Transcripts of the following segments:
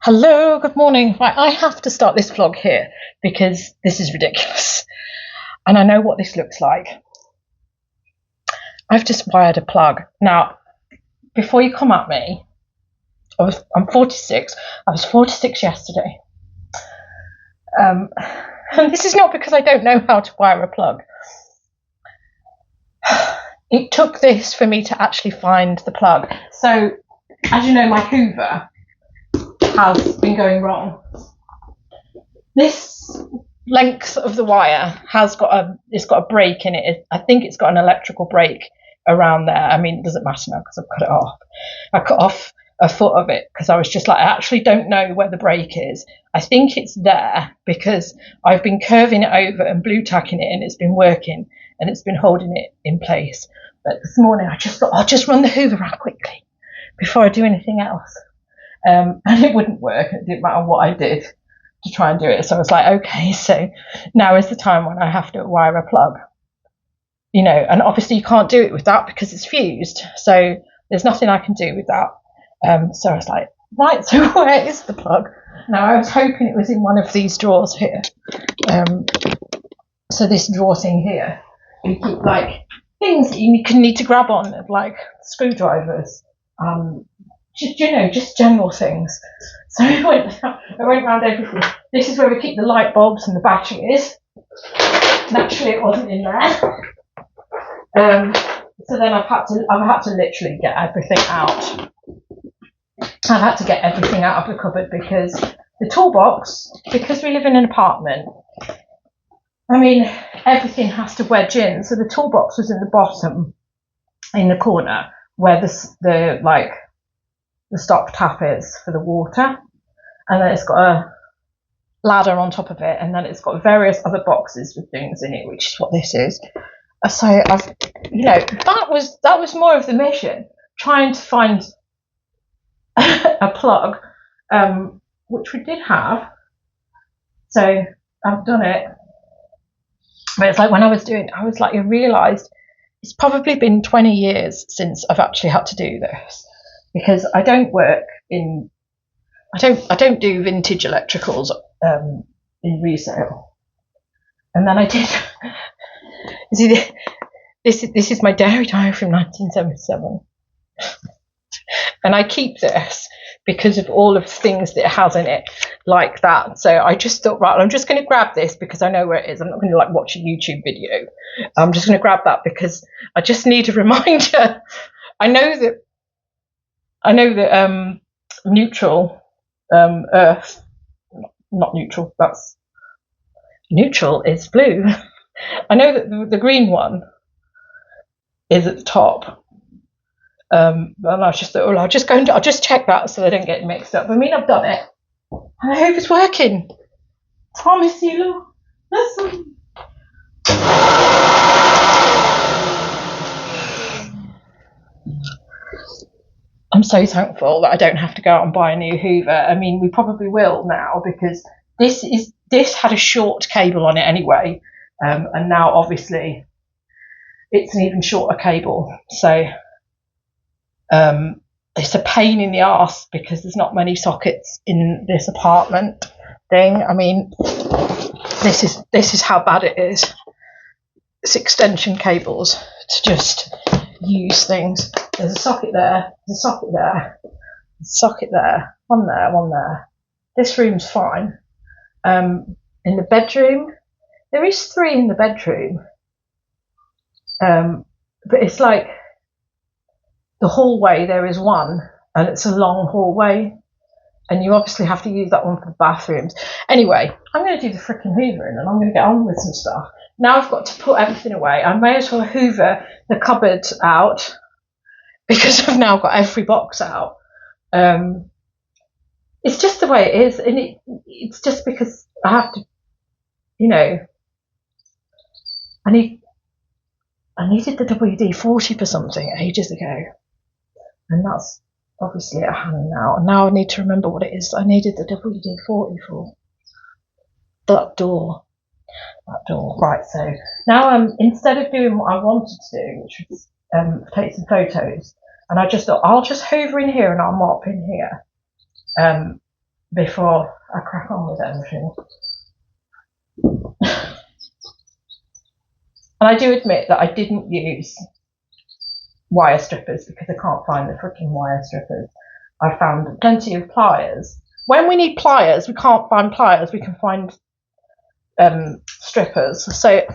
Hello, good morning. Right, I have to start this vlog here because this is ridiculous. And I know what this looks like. I've just wired a plug. Now, before you come at me, I'm 46. I was 46 yesterday. And this is not because I don't know how to wire a plug. It took this for me to actually find the plug. So, as you know, my Hoover has been going wrong. This length of the wire has got a break in it. I think it's got an electrical break around there. I mean, it doesn't matter now because I've cut it off. I cut off a foot of it because I was just like, I actually don't know where the break is. I think it's there because I've been curving it over and blue tacking it and it's been working and it's been holding it in place. But this morning I just thought I'll just run the Hoover around quickly before I do anything else. And it wouldn't work. It didn't matter what I did to try and do it. So I was like, okay, so now is the time when I have to wire a plug. You know, and obviously you can't do it with that because it's fused. So there's nothing I can do with that. So I was like, right, so where is the plug? Now I was hoping it was in one of these drawers here. So this drawer thing here, you keep like things that you can need to grab on, like screwdrivers, just general things. So I went around everything. This is where we keep the light bulbs and the batteries. Naturally, it wasn't in there. So then I've had to literally get everything out. I've had to get everything out of the cupboard because the toolbox, because we live in an apartment, I mean, everything has to wedge in. So the toolbox was in the bottom, in the corner, where the stop tap is for the water, and then it's got a ladder on top of it, and then it's got various other boxes with things in it, which is what this is. So that was more of the mission, trying to find a plug, which we did have. So I've done it, but it's like when I was like, I realised it's probably been 20 years since I've actually had to do this. Because I don't do vintage electricals in resale. And then I did. See, this is my diary from 1977, and I keep this because of all of the things that it has in it, like that. So I just thought, right, I'm just going to grab this because I know where it is. I'm not going to watch a YouTube video. I'm just going to grab that because I just need a reminder. I know that neutral, Earth, not neutral, that's neutral is blue. I know that the green one is at the top. And I just thought, well, I'll just check that so they don't get mixed up. I mean, I've done it. And I hope it's working. Promise you, look. Listen. I'm so thankful that I don't have to go out and buy a new Hoover. I mean, we probably will now because this had a short cable on it anyway, and now obviously it's an even shorter cable. So it's a pain in the arse because there's not many sockets in this apartment thing. I mean, this is how bad it is. It's extension cables to just use things. There's a socket there, there's a socket there, there's a socket there, one there. This room's fine. In the bedroom, there is 3 in the bedroom, but it's like the hallway, there is 1, and it's a long hallway, and you obviously have to use that one for the bathrooms. Anyway, I'm going to do the frickin' Hoover and I'm going to get on with some stuff. Now I've got to put everything away. I may as well Hoover the cupboard out because I've now got every box out. It's just the way it is, and it's just because I have to, I needed the WD-40 for something ages ago, and that's obviously at hand now. And now I need to remember what it is I needed the WD-40 for. That door. Right, so now instead of doing what I wanted to do, which was take some photos, and I just thought I'll just Hoover in here and I'll mop in here. before I crack on with everything. And I do admit that I didn't use wire strippers because I can't find the freaking wire strippers. I found plenty of pliers. When we need pliers, we can't find pliers, we can find strippers. So,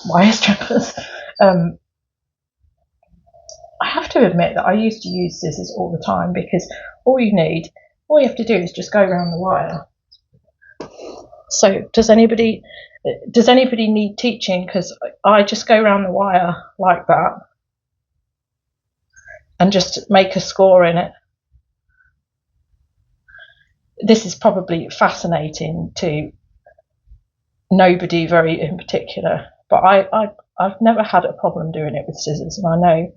wire strippers. I have to admit that I used to use scissors all the time because all you have to do is just go around the wire. So does anybody need teaching? Because I just go around the wire like that and just make a score in it. This is probably fascinating to nobody very in particular, but I've never had a problem doing it with scissors, and I know.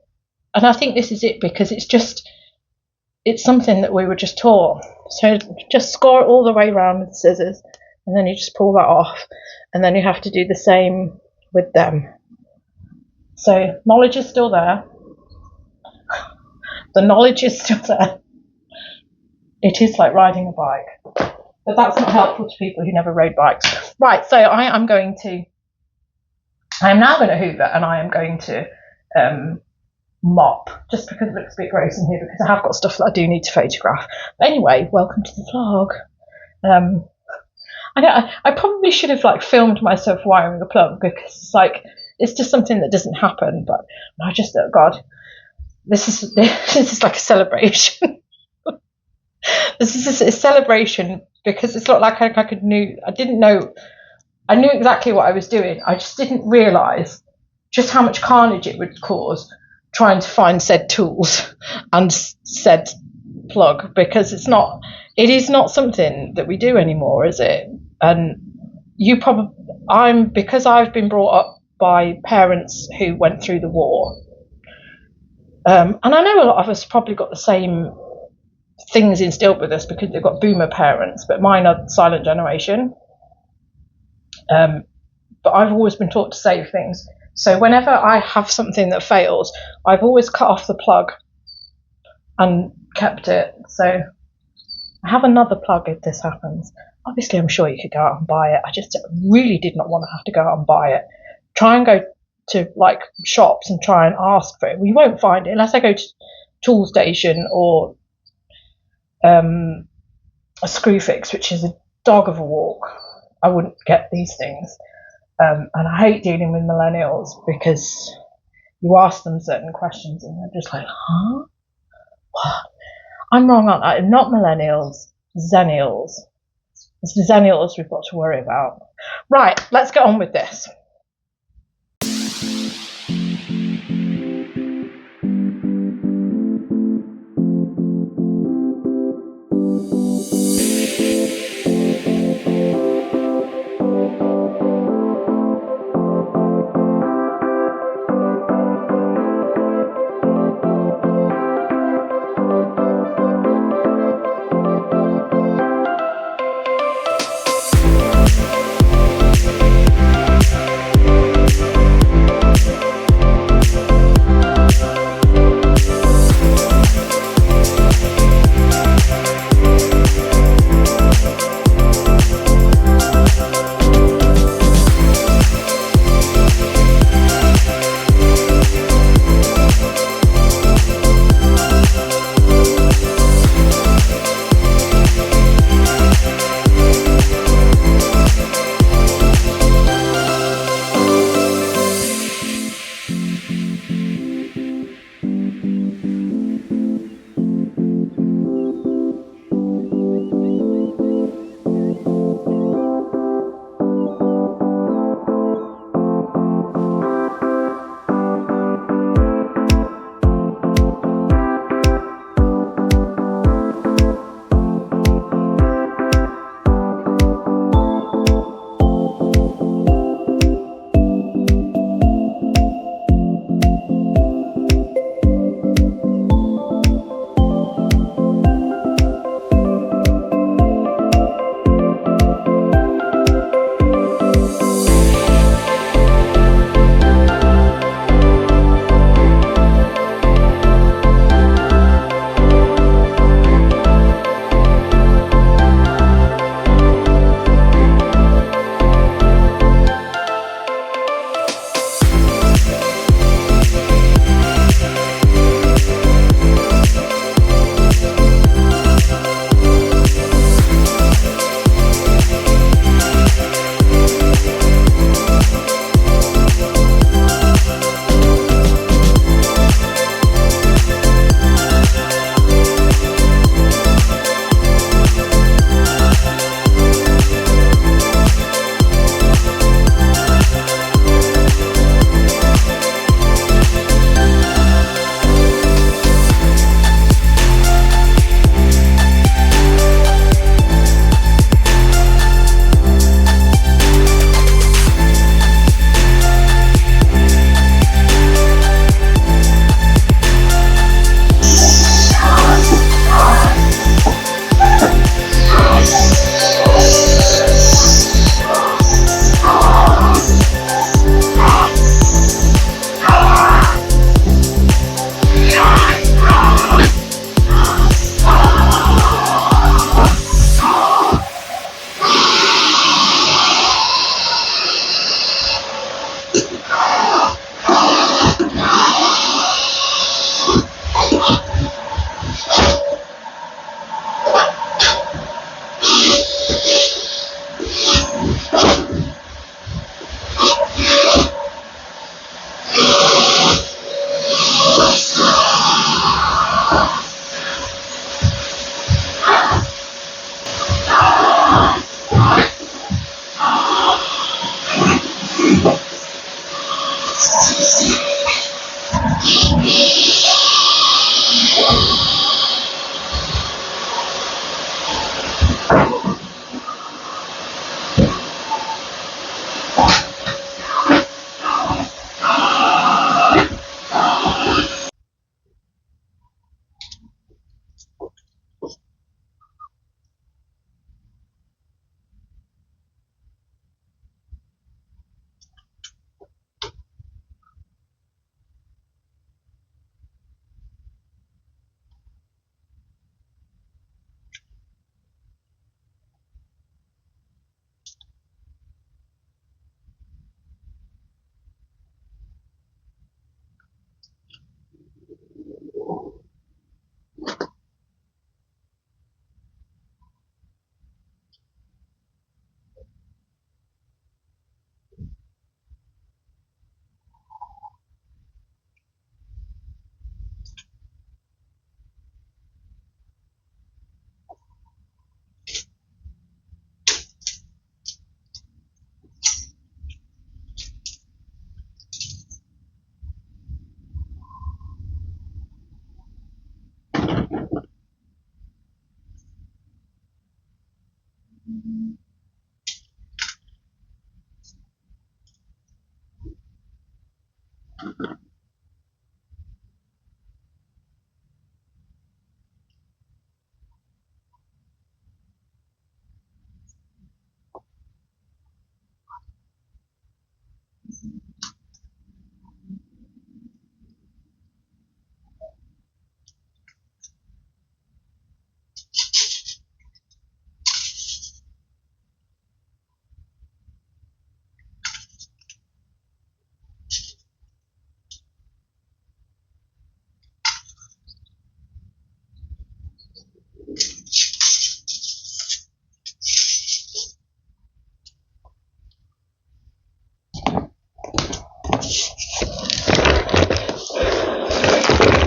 And I think this is it because it's something that we were just taught. So just score it all the way around with scissors, and then you just pull that off, and then you have to do the same with them. So knowledge is still there. The knowledge is still there. It is like riding a bike, but that's not helpful to people who never rode bikes. Right, so I am now going to hoover, and I am going to mop, just because it looks a bit gross in here, because I have got stuff that I do need to photograph. But anyway, welcome to the vlog. I probably should have filmed myself wiring a plug, because it's just something that doesn't happen. But I just thought, God, this is like a celebration. This is a celebration because it's not like I didn't know. I knew exactly what I was doing. I just didn't realise just how much carnage it would cause trying to find said tools and said plug, because it is not something that we do anymore, is it? And because I've been brought up by parents who went through the war, and I know a lot of us probably got the same things instilled with us because they've got boomer parents, but mine are silent generation. But I've always been taught to save things. So whenever I have something that fails, I've always cut off the plug and kept it. So I have another plug if this happens. Obviously, I'm sure you could go out and buy it. I just really did not want to have to go out and buy it. Try and go to shops and try and ask for it. We won't find it unless I go to Tool Station or a Screwfix, which is a dog of a walk. I wouldn't get these things. And I hate dealing with millennials because you ask them certain questions and they're just like, huh? What? I'm wrong, aren't I? Not millennials, zennials. It's the zennials we've got to worry about. Right, let's get on with this.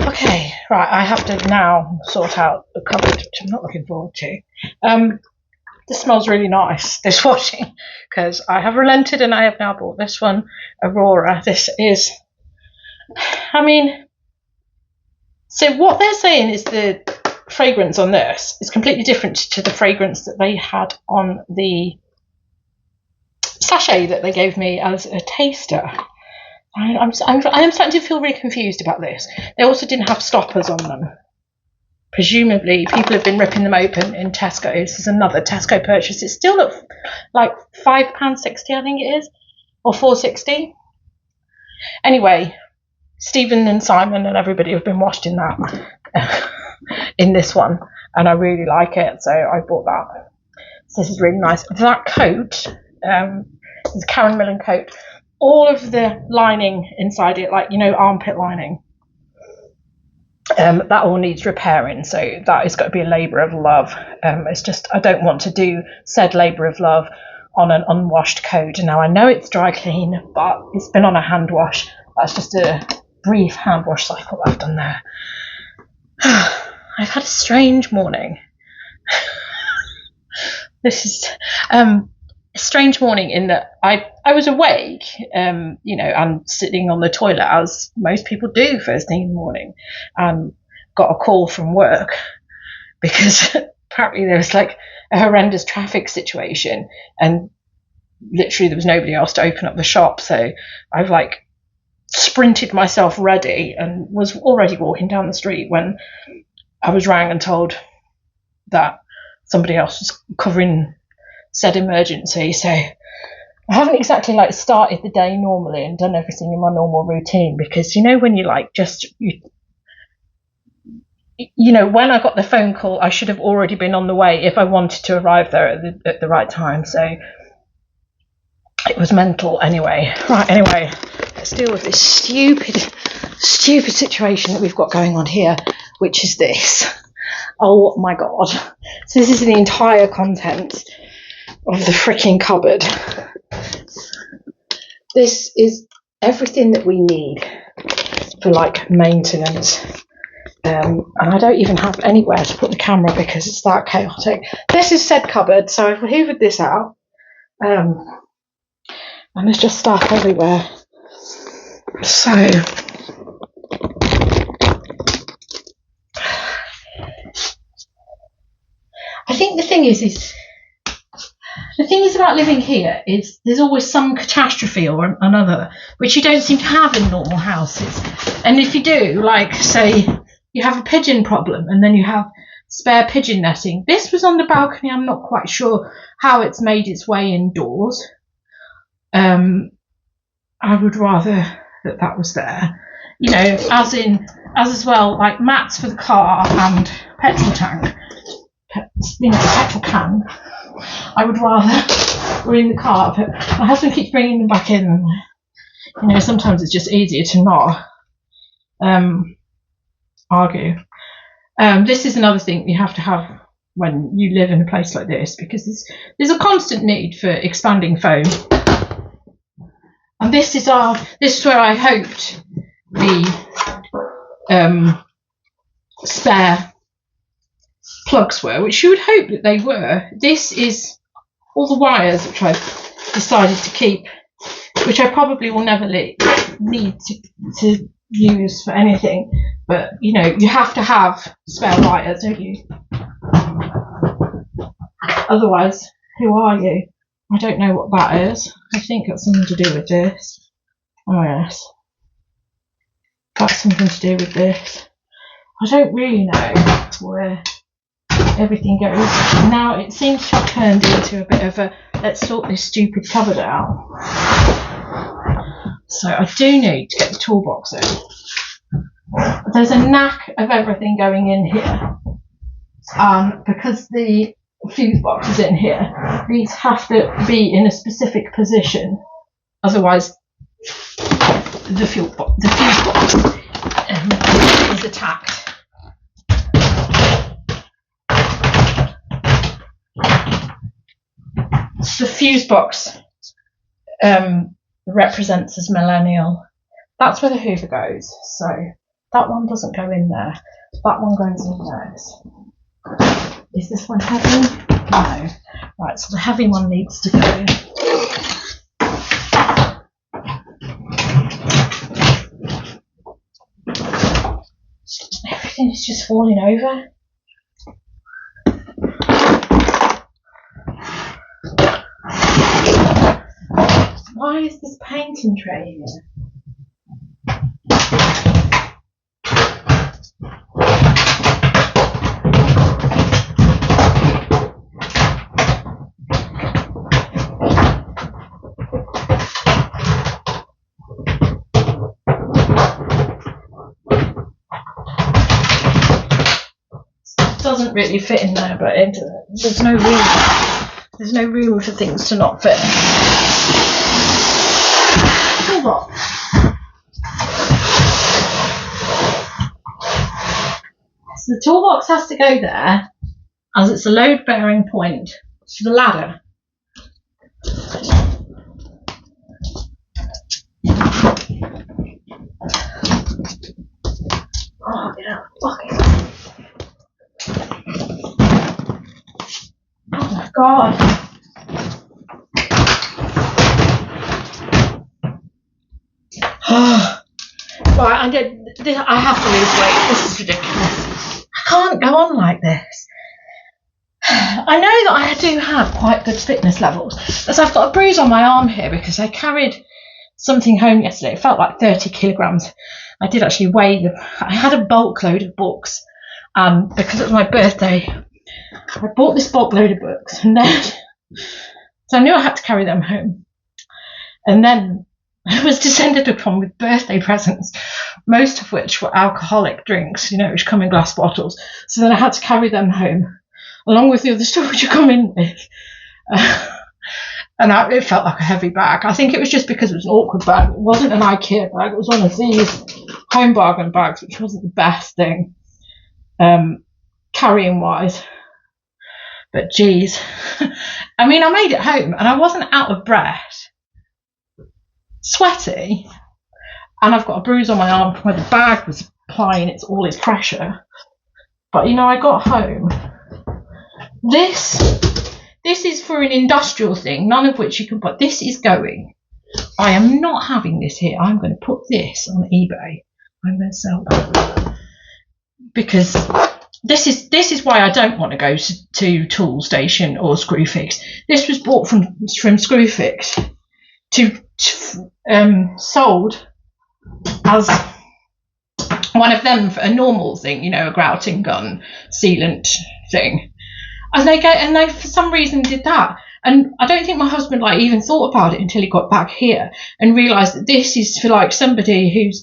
Okay, right, I have to now sort out the cupboard, which I'm not looking forward to. This smells really nice, this washing, because I have relented and I have now bought this one, Aurora. This is, I mean, so what they're saying is the fragrance on this is completely different to the fragrance that they had on the sachet that they gave me as a taster. I am starting to feel really confused about this. They also didn't have stoppers on them. Presumably, people have been ripping them open in Tesco. This is another Tesco purchase. It's still at like £5.60, I think it is, or £4.60. Anyway, Stephen and Simon and everybody have been washed in that, in this one, and I really like it, so I bought that. So this is really nice. That coat, is a Karen Millen coat. All of the lining inside it, like, you know, armpit lining, that all needs repairing, so that has got to be a labour of love. It's just, I don't want to do said labour of love on an unwashed coat. Now I know it's dry clean, but it's been on a hand wash. That's just a brief hand wash cycle I've done there. I've had a strange morning. This is a strange morning in that I was awake, you know, and sitting on the toilet as most people do first thing in the morning, and got a call from work because apparently there was like a horrendous traffic situation and literally there was nobody else to open up the shop. So I've like sprinted myself ready and was already walking down the street when I was rang and told that somebody else was covering said emergency. So I haven't exactly like started the day normally and done everything in my normal routine, because you know when you like just you know, when I got the phone call I should have already been on the way if I wanted to arrive there at the right time. So it was mental. Anyway, let's deal with this stupid situation that we've got going on here, which is this. Oh my god, so this is the entire contents of the freaking cupboard. This is everything that we need for like maintenance, and I don't even have anywhere to put the camera because it's that chaotic. This is said cupboard, so I've hoovered this out, and there's just stuff everywhere. So I think the thing is about living here is there's always some catastrophe or another, which you don't seem to have in normal houses. And if you do, like say you have a pigeon problem and then you have spare pigeon netting. This was on the balcony. I'm not quite sure how it's made its way indoors. I would rather that was there, you know, as well, like mats for the car and petrol tank, you know, petrol can. I would rather were in the car, but my husband keeps bringing them back in. You know, sometimes it's just easier to not argue. This is another thing you have to have when you live in a place like this, because there's a constant need for expanding foam. And this is where I hoped the spare plugs were, which you would hope that they were. This is all the wires which I've decided to keep, which I probably will never need to use for anything. But you know, you have to have spare wires, don't you? Otherwise Who are you? I don't know what that is. I think it's something to do with this. Oh yes. That's something to do with this. I don't really know where everything goes. Now it seems to have turned into a bit of a let's sort this stupid cupboard out. So I do need to get the toolbox in. There's a knack of everything going in here. Because the fuse box is in here, these have to be in a specific position, otherwise the fuse box is attacked. The fuse box represents as millennial. That's where the Hoover goes, so that one doesn't go in there. That one goes in there. Is this one heavy? No. Right, so the heavy one needs to go. Everything is just falling over. Why is this painting tray here? Doesn't really fit in there, but there's no room. There's no room for things to not fit. Toolbox. So the toolbox has to go there, as it's a load-bearing point for the ladder. Oh, get out of the bucket. Oh my god. Right, I have to lose weight. This is ridiculous. I can't go on like this. I know that I do have quite good fitness levels. So I've got a bruise on my arm here because I carried something home yesterday. It felt like 30 kilograms. I did actually weigh them. I had a bulk load of books because it was my birthday. I bought this bulk load of books, and then so I knew I had to carry them home. And then I was descended upon with birthday presents, most of which were alcoholic drinks, which come in glass bottles. So then I had to carry them home, along with the other stuff which you come in with. And it felt like a heavy bag. I think it was just because it was an awkward bag. It wasn't an IKEA bag. It was one of these home bargain bags, which wasn't the best thing, carrying-wise. But geez, I mean, I made it home and I wasn't out of breath, sweaty, and I've got a bruise on my arm where the bag was applying all its pressure. But I got home. This is for an industrial thing, none of which you can put. This is going. I am not having this here. I'm going to put this on eBay. I'm going to sell that because this is why I don't want to go to Tool Station or Screwfix. This was bought from Screwfix sold as one of them for a normal thing, a grouting gun sealant thing, and they for some reason did that. And I don't think my husband even thought about it until he got back here and realised that this is for somebody who's,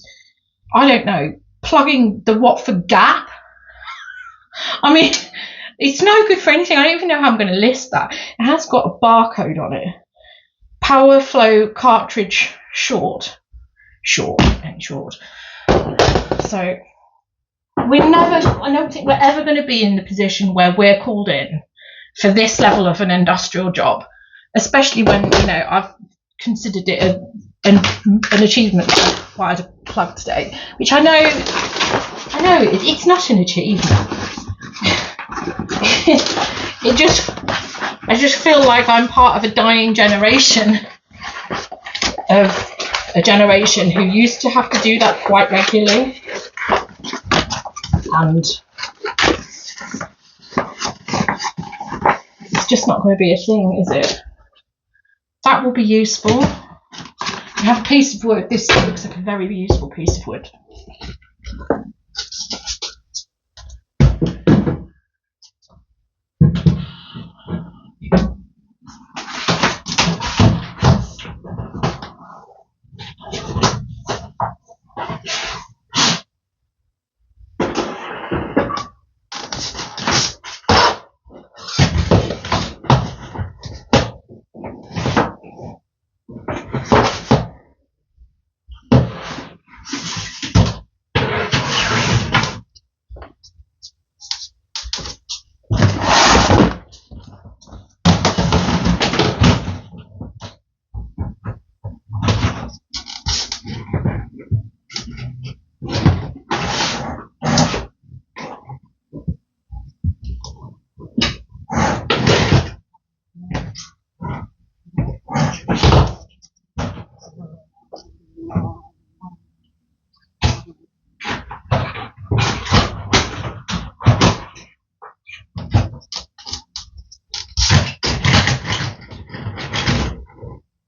I don't know, plugging the Watford Gap. I mean, it's no good for anything. I don't even know how I'm going to list that. It has got a barcode on it. Power flow cartridge short. So I don't think we're ever going to be in the position where we're called in for this level of an industrial job, especially when, I've considered it an achievement why I had a plug today, which I know it's not an achievement. I just feel like I'm part of a dying generation of a generation who used to have to do that quite regularly, and just not going to be a thing, is it? That will be useful. You have a piece of wood. This looks like a very useful piece of wood.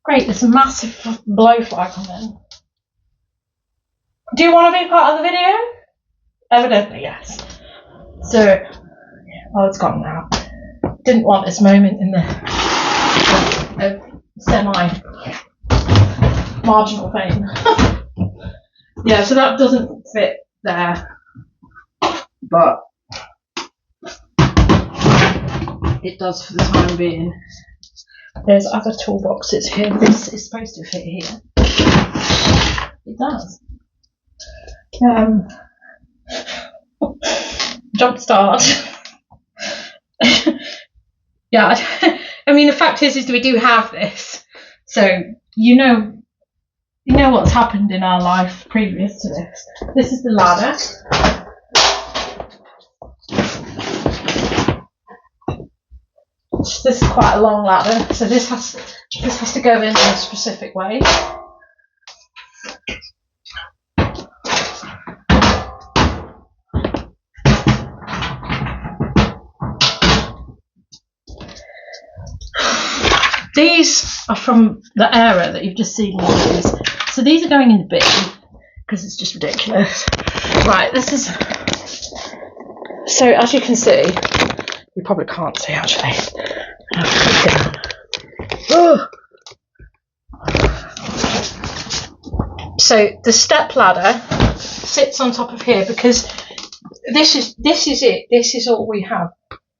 Great, there's a massive blowfly coming. Do you want to be part of the video? Evidently, yes. So, oh, it's gone now. Didn't want this moment in the semi-marginal fame. Yeah, so that doesn't fit there, but it does for the time being. There's other toolboxes here. This is supposed to fit here. It does. Jump start. Yeah, I mean the fact is we do have this, so you know what's happened in our life previous to this. This is the ladder. This is quite a long ladder, so this has to go in a specific way. These are from the era that you've just seen. So these are going in the bin because it's just ridiculous. Right, this is. So as you can see, you probably can't see actually. So the step ladder sits on top of here because this is it. This is all we have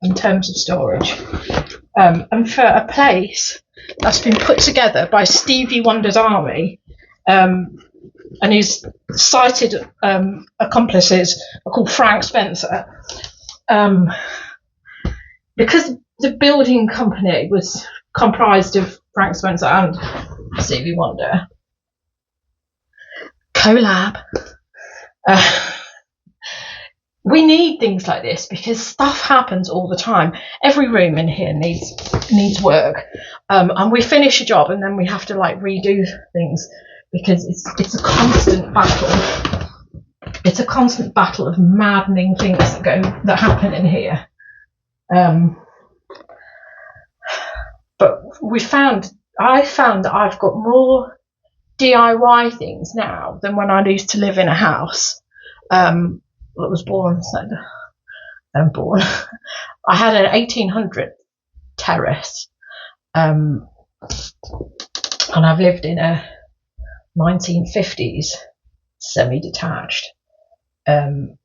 in terms of storage. And for a place that's been put together by Stevie Wonder's army, and his cited accomplices are called Frank Spencer, because the building company was comprised of Frank Spencer and Stevie Wonder. Collab. We need things like this because stuff happens all the time. Every room in here needs work, and we finish a job and then we have to like redo things because it's a constant battle. It's a constant battle of maddening things that happen in here. But I found that I've got more DIY things now than when I used to live in a house. I had an 1800 terrace, and I've lived in a 1950s semi-detached. No,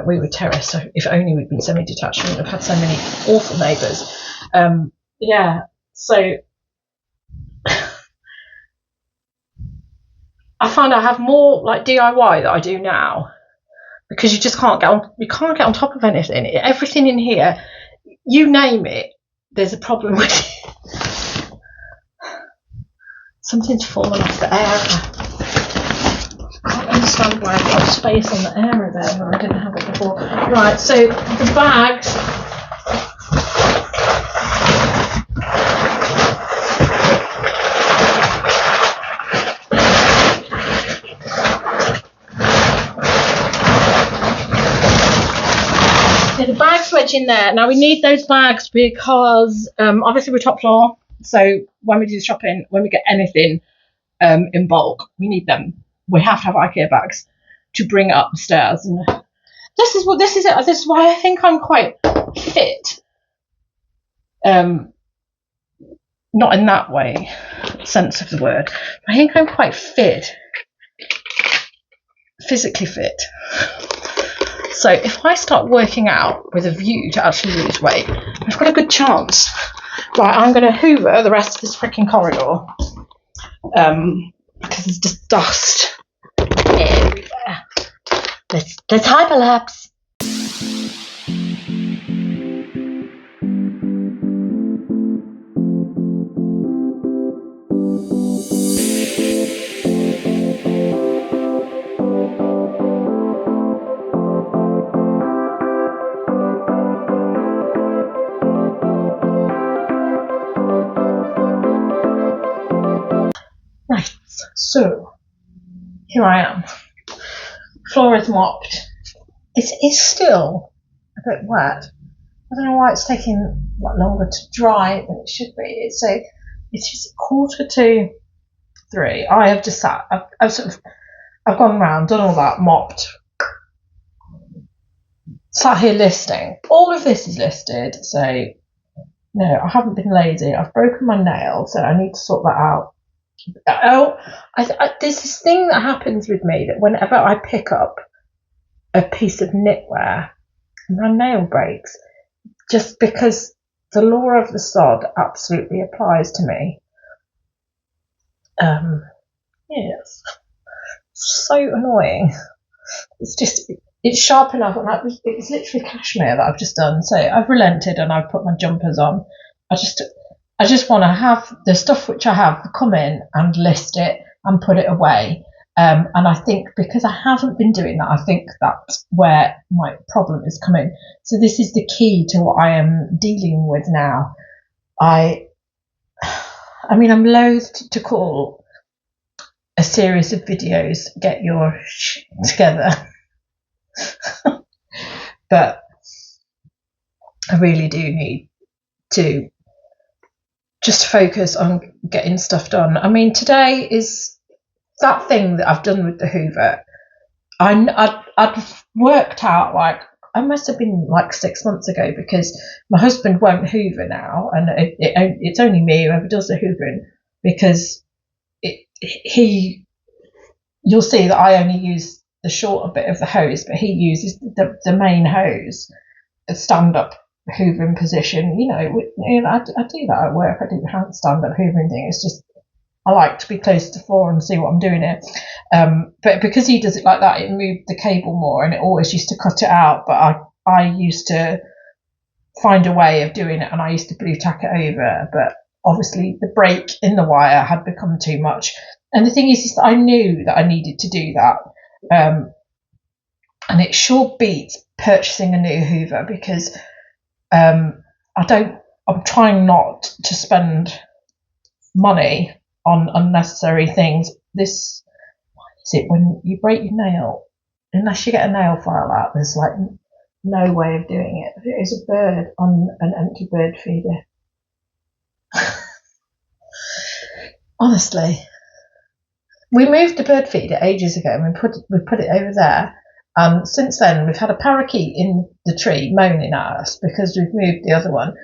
we were terraced, so if only we'd been semi-detached, we wouldn't have had so many awful neighbours. Yeah, so I find I have more like DIY that I do now because you just can't get on top of anything. Everything in here, you name it, there's a problem with it. Something's fallen off the air. I can't understand why I've got space on the area there when I didn't have it before. Right, so the bags. Yeah, the bags wedge in there. Now we need those bags because obviously we're top floor, so when we do the shopping, when we get anything in bulk, we need them. We have to have IKEA bags to bring it up the stairs. And this is why I think I'm quite fit. Not in that way, sense of the word. I think I'm quite fit, physically fit. So if I start working out with a view to actually lose weight, I've got a good chance. Right, I'm going to hoover the rest of this freaking corridor because there's just dust everywhere. Let's hyperlapse. Right, so here I am. Floor is mopped. It is still a bit wet. I don't know why it's taking longer to dry than it should be. So it is 2:45. I have just sat. I've gone round, done all that, mopped, sat here listing. All of this is listed. So no, I haven't been lazy. I've broken my nail, so I need to sort that out. Oh, there's this thing that happens with me that whenever I pick up a piece of knitwear, my nail breaks, just because the law of the sod absolutely applies to me. Yes, so annoying. It's sharp enough, and it's literally cashmere that I've just done. So I've relented and I've put my jumpers on. I just want to have the stuff which I have come in and list it and put it away. And I think because I haven't been doing that, I think that's where my problem is coming. So this is the key to what I am dealing with now. I mean, I'm loath to call a series of videos "Get Your Shit Together," but I really do need to just focus on getting stuff done. I mean, today is that thing that I've done with the Hoover. I'd worked out, like, I must have been like 6 months ago, because my husband won't Hoover now, and it's only me whoever does the Hoovering, because you'll see that I only use the shorter bit of the hose, but he uses the main hose, the stand-up hoovering position. You know, I do that at work. I do the hand stand-up hoovering thing. It's just, I like to be close to the floor and see what I'm doing here. But because he does it like that, it moved the cable more, and it always used to cut it out. But I used to find a way of doing it, and I used to blue tack it over. But obviously the break in the wire had become too much. And the thing is that I knew that I needed to do that. And it sure beats purchasing a new Hoover, because I'm trying not to spend money on unnecessary things. This, what is it, when you break your nail, unless you get a nail file out, there's like no way of doing it. It is a bird on an empty bird feeder. Honestly, we moved the bird feeder ages ago, and we put it over there. Since then, we've had a parakeet in the tree moaning at us because we've moved the other one.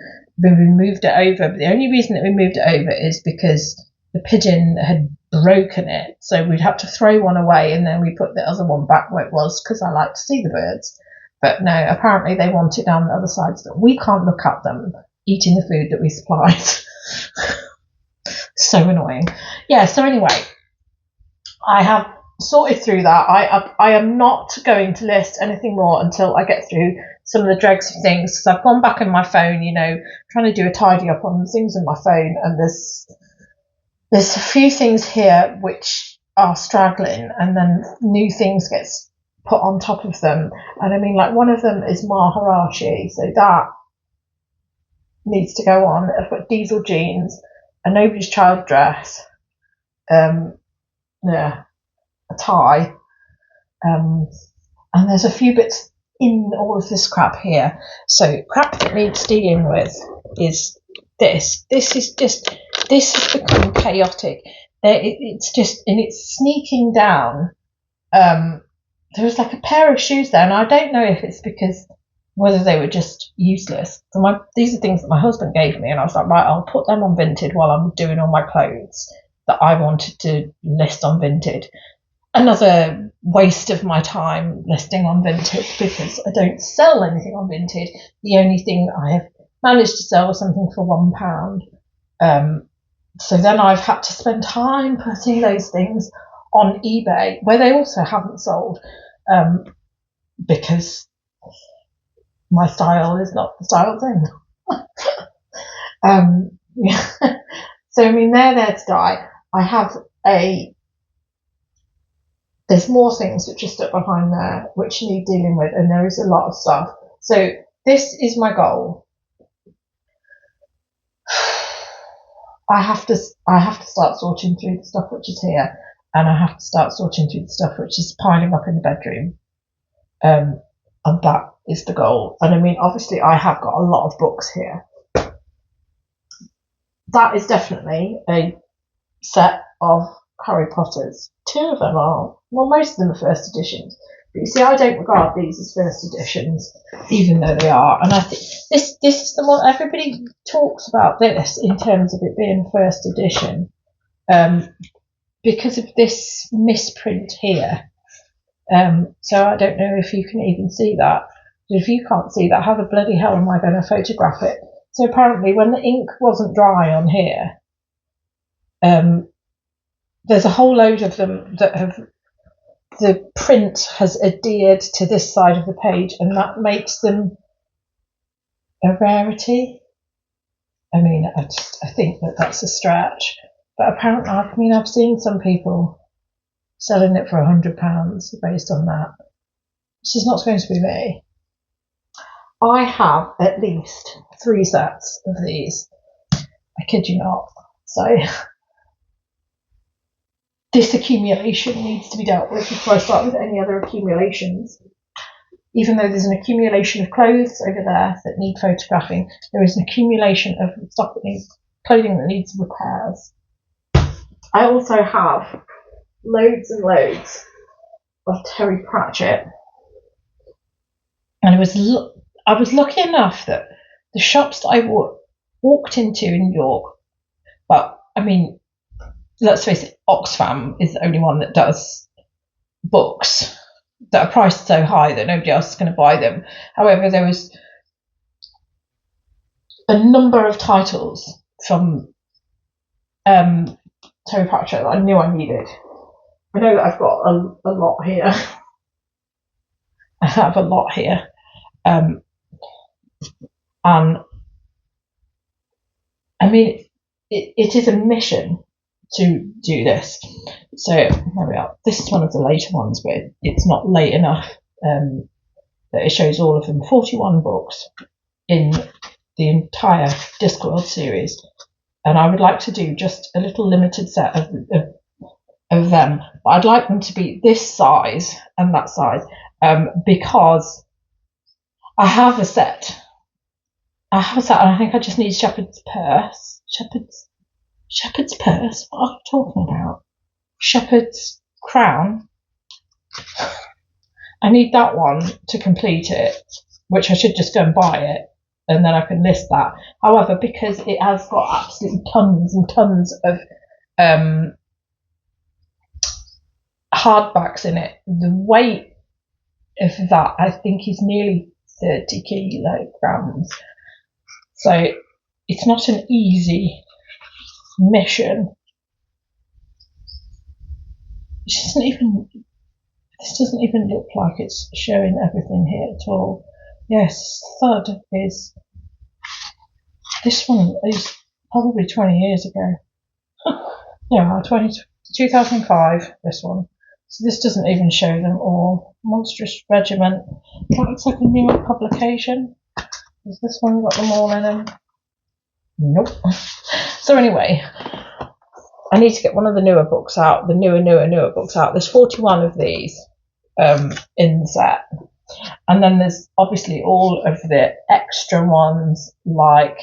We moved it over, but the only reason that we moved it over is because the pigeon had broken it. So we'd have to throw one away, and then we put the other one back where it was, because I like to see the birds. But no, apparently they want it down the other side, so we can't look at them eating the food that we supplied. So annoying. Yeah, so anyway, I have sorted through that. I am not going to list anything more until I get through some of the dregs of things, because I've gone back on my phone, you know, trying to do a tidy up on things on my phone, and there's a few things here which are straggling, and then new things get put on top of them. And I mean, like, one of them is Maharashi, so that needs to go on. I've got diesel jeans, a Nobody's Child dress, a tie, and there's a few bits in all of this crap here. So crap that needs dealing with is this. This has become chaotic. It's just, and it's sneaking down. There was like a pair of shoes there, and I don't know if it's because whether they were just useless. So these are things that my husband gave me, and I was like, right, I'll put them on Vinted while I'm doing all my clothes that I wanted to list on Vinted. Another waste of my time listing on Vinted, because I don't sell anything on Vinted. The only thing that I have managed to sell was something for £1. So then I've had to spend time putting those things on eBay, where they also haven't sold, because my style is not the style thing. Yeah. So I mean, they're there to die. I have there's more things which are stuck behind there which need dealing with, and there is a lot of stuff. So this is my goal. I have to start sorting through the stuff which is here, and I have to start sorting through the stuff which is piling up in the bedroom. And that is the goal. And I mean, obviously I have got a lot of books here. That is definitely a set of Harry Potters. 2 of them are, well, most of them are first editions. But you see, I don't regard these as first editions, even though they are. And I think this is the one everybody talks about this in terms of it being first edition, because of this misprint here. So I don't know if you can even see that. If you can't see that, how the bloody hell am I going to photograph it? So apparently, when the ink wasn't dry on here, there's a whole load of them that the print has adhered to this side of the page, and that makes them a rarity. I mean, I think that's a stretch, but apparently, I mean, I've seen some people selling it for £100 based on that. This is not going to be me. I have at least 3 sets of these. I kid you not. So this accumulation needs to be dealt with before I start with any other accumulations. Even though there's an accumulation of clothes over there that need photographing, there is an accumulation of stuff that needs clothing that needs repairs. I also have loads and loads of Terry Pratchett, and I was lucky enough that the shops that I walked into in York, well, I mean, let's face it, Oxfam is the only one that does books that are priced so high that nobody else is going to buy them. However, there was a number of titles from Terry Pratchett that I knew I needed. I know that I've got a lot here. I have a lot here. And I mean, it is a mission to do this. So there we are. This is one of the later ones, but it's not late enough that it shows all of them. 41 books in the entire Discworld series, and I would like to do just a little limited set of them. But I'd like them to be this size and that size, because I have a set. And I think I just need Shepherd's Purse. Shepherd's Purse? What are you talking about? Shepherd's Crown? I need that one to complete it, which I should just go and buy it, and then I can list that. However, because it has got absolutely tons and tons of hardbacks in it, the weight of that I think is nearly 30 kilograms. So it's not an easy mission. This doesn't even look like it's showing everything here at all. Yes, thud is. This one is probably 20 years ago. Yeah, 2005, this one. So this doesn't even show them all. Monstrous Regiment. That looks like a newer publication. Has this one got them all in them? Nope. So anyway, I need to get one of the newer books out, the newer books out. There's 41 of these in the set. And then there's obviously all of the extra ones, like,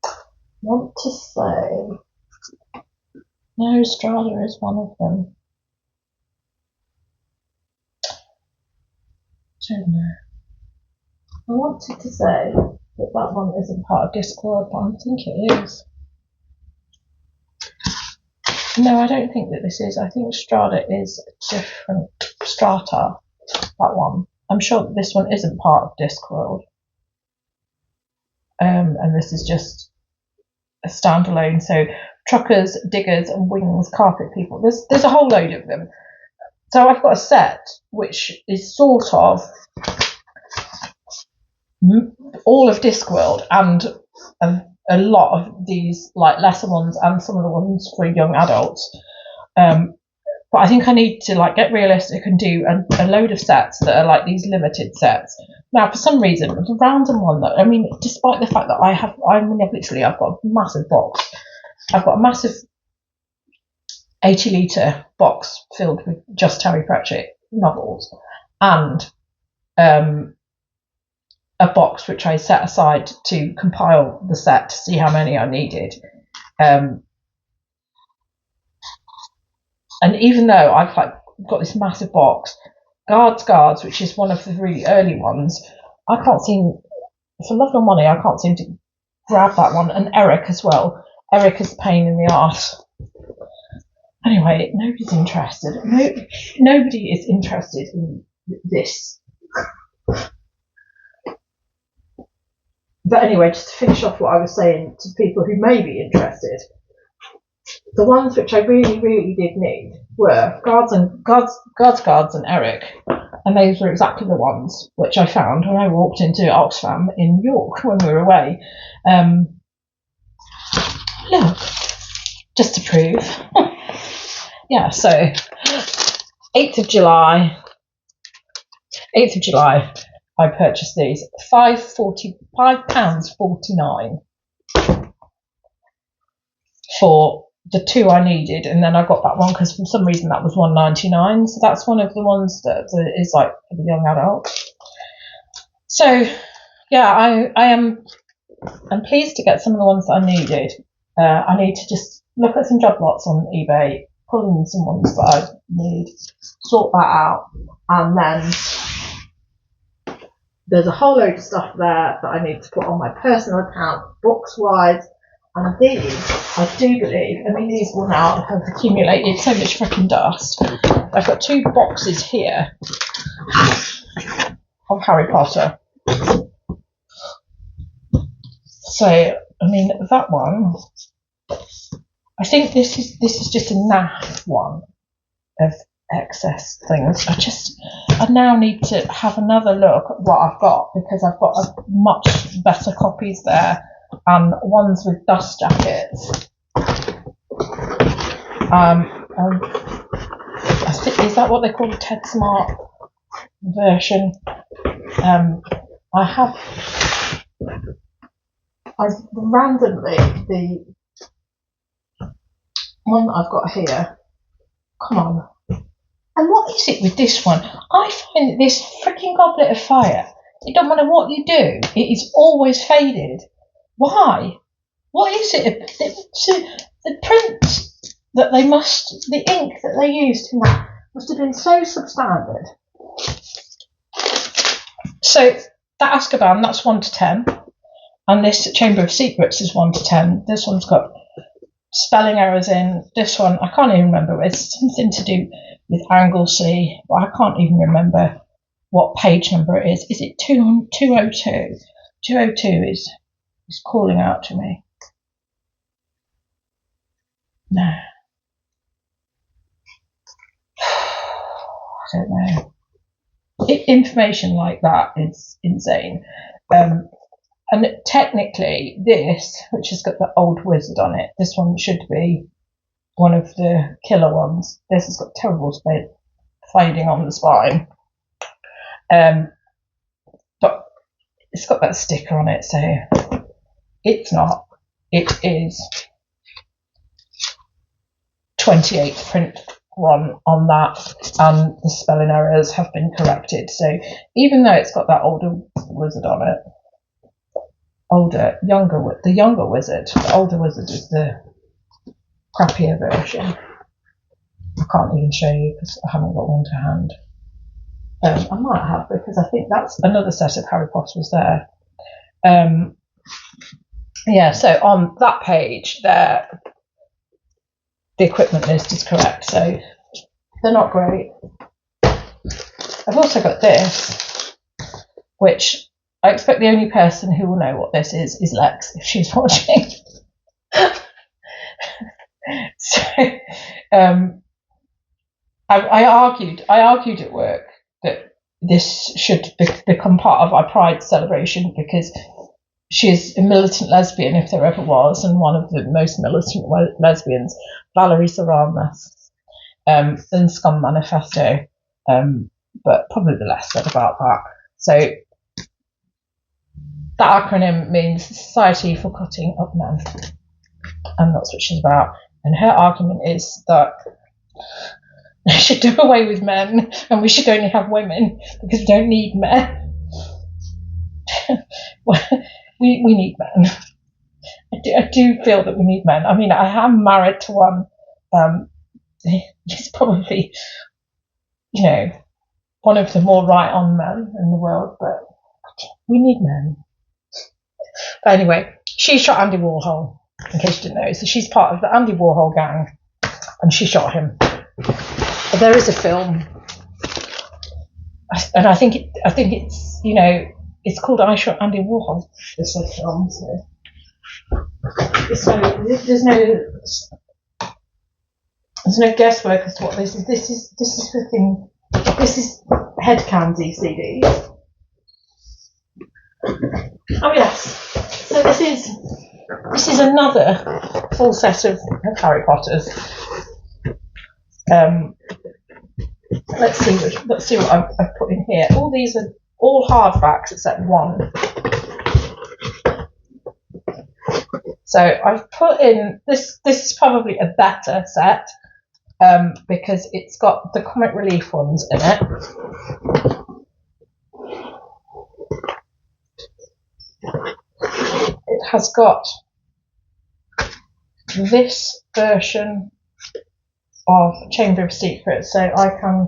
I want to say, no, Strada is one of them. I don't know. I wanted to say that one isn't part of Discord, but I think it is. No, I don't think that this is. I think Strada is different. Strata, that one. I'm sure that this one isn't part of Discworld. And this is just a standalone. So truckers, diggers, and wings carpet people. There's a whole load of them. So I've got a set which is sort of all of Discworld and a lot of these like lesser ones and some of the ones for young adults. But I think I need to like get realistic and do a load of sets that are like these limited sets. Now, for some reason, the random one that, I mean, despite the fact that I've got a massive box. I've got a massive 80-litre box filled with just Terry Pratchett novels and a box which I set aside to compile the set to see how many I needed. And even though I've like got this massive box, Guards, which is one of the really early ones, I can't seem, for love nor money, I can't seem to grab that one. And Eric as well. Eric is a pain in the arse. Anyway, nobody's interested. Nobody is interested in this. But anyway, just to finish off what I was saying to people who may be interested, the ones which I really, really did need were Guards and Eric, and those were exactly the ones which I found when I walked into Oxfam in York when we were away. Look, just to prove. Yeah, so 8th of July, I purchased these, £5.49 for the two I needed, and then I got that one because for some reason that was £1.99. So that's one of the ones that is like for the young adult. So yeah, I'm pleased to get some of the ones that I needed. I need to just look at some job lots on eBay, pull in some ones that I need, sort that out, and then there's a whole load of stuff there that I need to put on my personal account, books wise. And these, I do believe, I mean, these will now have accumulated so much freaking dust. I've got 2 boxes here of Harry Potter. So, I mean, that one, I think this is just a naff one of excess things. I now need to have another look at what I've got, because I've got a much better copies there. And ones with dust jackets. I think, is that what they call the Ted Smart version? I've randomly, the one that I've got here, come on. And what is it with this one? I find this freaking Goblet of Fire, it don't matter what you do, it is always faded. Why? What is it? The print that the ink that they used in that must have been so substandard. So that Azkaban, that's 1 to 10. And this Chamber of Secrets is 1 to 10. This one's got spelling errors in. This one, I can't even remember. It's something to do with Anglesey, but I can't even remember what page number it is. Is it 202? 202 is calling out to me. No. I don't know. Information like that is insane. And technically this, which has got the old wizard on it, this one should be one of the killer ones. This has got terrible fading on the spine. But it's got that sticker on it, so it's not. It is 28th print on that, and the spelling errors have been corrected. So even though it's got that older wizard on it, the younger wizard, the older wizard is the crappier version. I can't even show you because I haven't got one to hand. I might have, because I think that's another set of Harry Potters there. Yeah, so on that page there, the equipment list is correct, so they're not great. I've also got this, which I expect the only person who will know what this is Lex, if she's watching. So I argued at work that this should become part of our Pride celebration, because she is a militant lesbian, if there ever was, and one of the most militant lesbians, Valerie Saramas, in Scum Manifesto, but probably the less said about that. So that acronym means Society for Cutting Up Men, and that's what she's about. And her argument is that we should do away with men and we should only have women because we don't need men. we need men. I do feel that we need men. I mean, I am married to one. He's probably, one of the more right-on men in the world, but we need men. But anyway, she shot Andy Warhol, in case you didn't know. So she's part of the Andy Warhol gang, and she shot him. But there is a film, and I think it's it's called I Shot Andy Warhol. This film. So there's no guesswork as to what this is. This is headcandy CDs. Oh yes. So this is another full set of Harry Potters. Let's see what I've put in here. All these are all hardbacks except one. So I've put in this. This is probably a better set because it's got the comic relief ones in it. It has got this version of Chamber of Secrets, so I can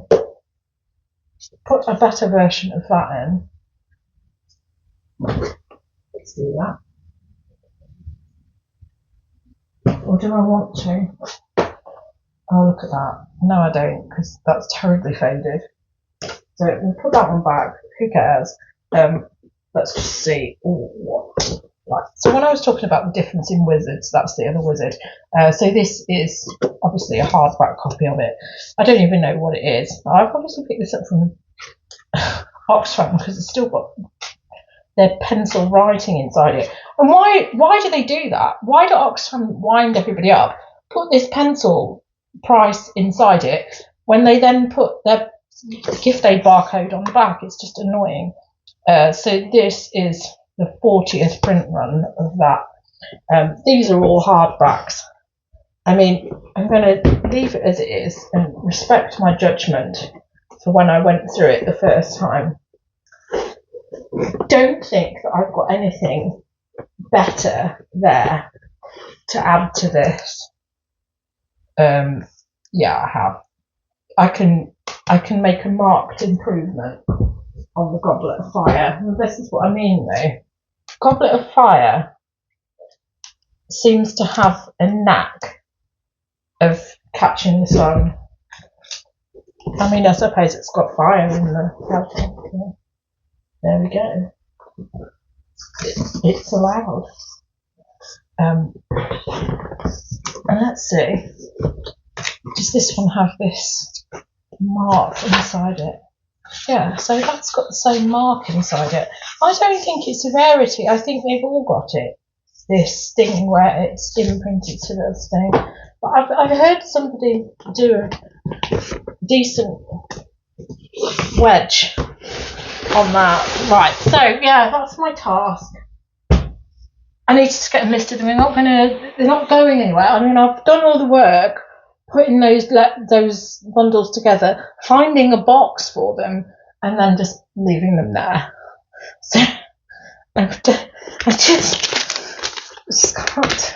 put a better version of that in. Let's do that. Or do I want to? Oh, look at that. No, I don't, because that's terribly faded. So we'll put that one back. Who cares? Let's just see. Right. So when I was talking about the difference in wizards, that's the other wizard. So this is obviously a hardback copy of it. I don't even know what it is. I've obviously picked this up from Oxfam because it's still got their pencil writing inside it. And why do they do that? Why do Oxfam wind everybody up, put this pencil price inside it, when they then put their gift aid barcode on the back? It's just annoying. So this is the 40th print run of that. These are all hardbacks. I mean, I'm going to leave it as it is and respect my judgment for when I went through it the first time. Don't think that I've got anything better there to add to this. Yeah, I have. I can make a marked improvement on the Goblet of Fire. And this is what I mean, though. Goblet of Fire seems to have a knack of catching the sun. I mean, I suppose it's got fire in the... There we go. It's allowed. And let's see. Does this one have this mark inside it? Yeah, so that's got the same mark inside it. I don't think it's a rarity. I think they've all got it. This thing where it's imprinted to this thing. But I've heard somebody do a decent wedge on that. Right, so yeah, that's my task. I need to just get them listed, and they're not going anywhere. I mean, I've done all the work, putting those bundles together, finding a box for them, and then just leaving them there. So I just can't.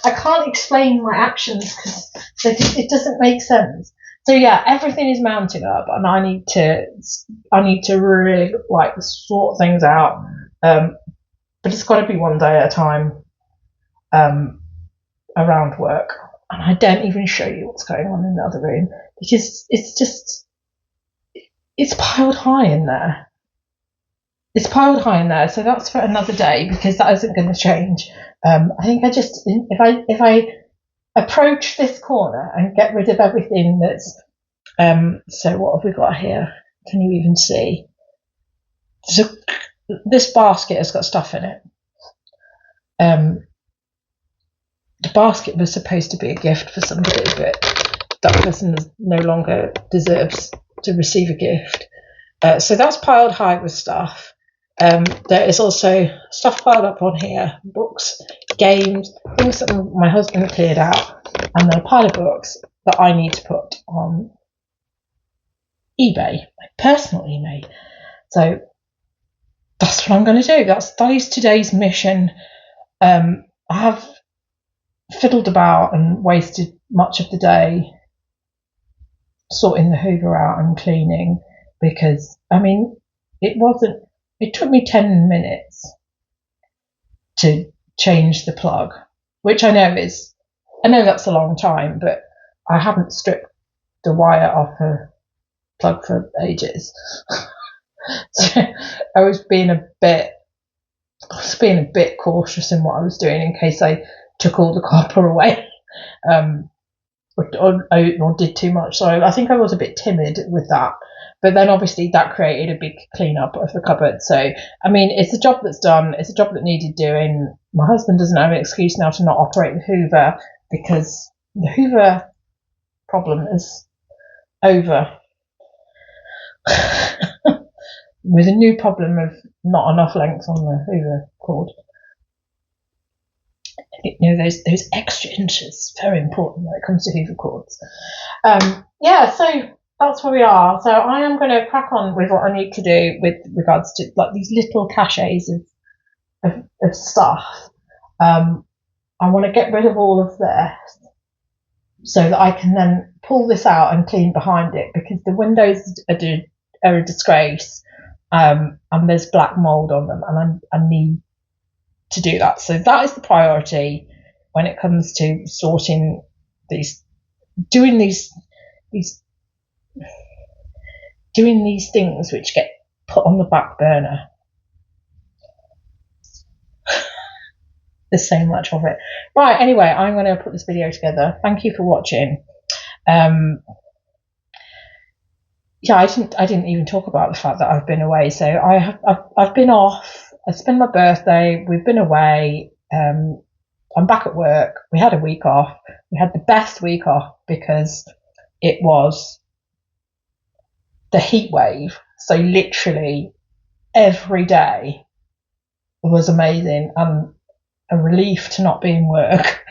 I can't explain my actions because it doesn't make sense. So yeah, everything is mounting up, and I need to really like sort things out. But it's got to be one day at a time. Around work, and I don't even show you what's going on in the other room because it's piled high in there. It's piled high in there, so that's for another day because that isn't going to change. I think if I approach this corner and get rid of everything that's so what have we got here? Can you even see? So this basket has got stuff in it. The basket was supposed to be a gift for somebody, but that person no longer deserves to receive a gift. So that's piled high with stuff. There is also stuff piled up on here, books, games, things that my husband cleared out, and then a pile of books that I need to put on eBay, my personal eBay. So that's what I'm going to do. That is today's mission. I have fiddled about and wasted much of the day sorting the Hoover out and cleaning because it took me 10 minutes to change the plug, which I know that's a long time, but I haven't stripped the wire off a plug for ages. So I was being a bit cautious in what I was doing in case I took all the copper away or did too much. So I think I was a bit timid with that. But then obviously that created a big cleanup of the cupboard. So, I mean, it's a job that's done. It's a job that needed doing. My husband doesn't have an excuse now to not operate the Hoover because the Hoover problem is over. With a new problem of not enough length on the Hoover cord. Those extra inches, very important when it comes to Hoover cords. So that's where we are. So I am going to crack on with what I need to do with regards to like these little caches of stuff. I want to get rid of all of this so that I can then pull this out and clean behind it because the windows are a disgrace. And there's black mold on them, and I need to do that. So that is the priority when it comes to sorting doing these things which get put on the back burner. There's so much of it. Right, anyway, I'm going to put this video together. Thank you for watching. I didn't even talk about the fact that I've been away. So I've been off. It's been my birthday. We've been away. I'm back at work. We had a week off. We had the best week off because it was the heat wave. So literally every day was amazing and a relief to not be in work.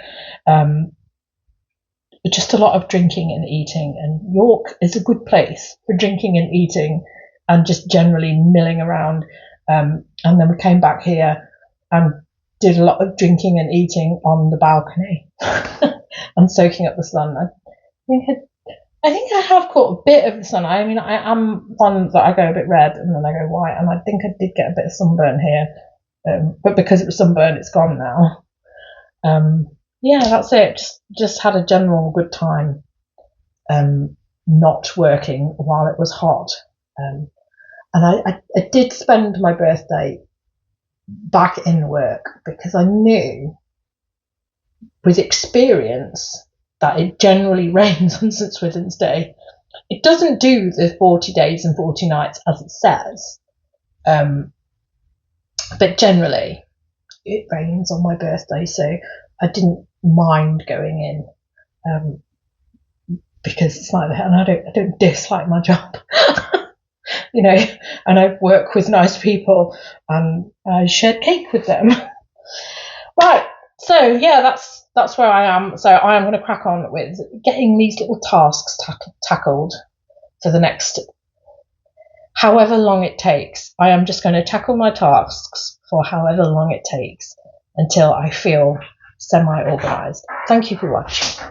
Just a lot of drinking and eating, and York is a good place for drinking and eating and just generally milling around. And then we came back here and did a lot of drinking and eating on the balcony and soaking up the sun. I think I have caught a bit of the sun. I mean, I am one that I go a bit red and then I go white, and I think I did get a bit of sunburn here, but because it was sunburn, it's gone now. That's it. Just had a general good time, not working while it was hot. And I did spend my birthday back in work because I knew with experience that it generally rains on St. Swithin's Day. It doesn't do the 40 days and 40 nights as it says, but generally it rains on my birthday, so I didn't mind going in because it's like that, and I don't dislike my job. And I work with nice people and I shared cake with them. Right, So yeah, that's where I am. So I am going to crack on with getting these little tasks tackled for the next however long it takes. I am just going to tackle my tasks for however long it takes until I feel semi-organised. Thank you for watching.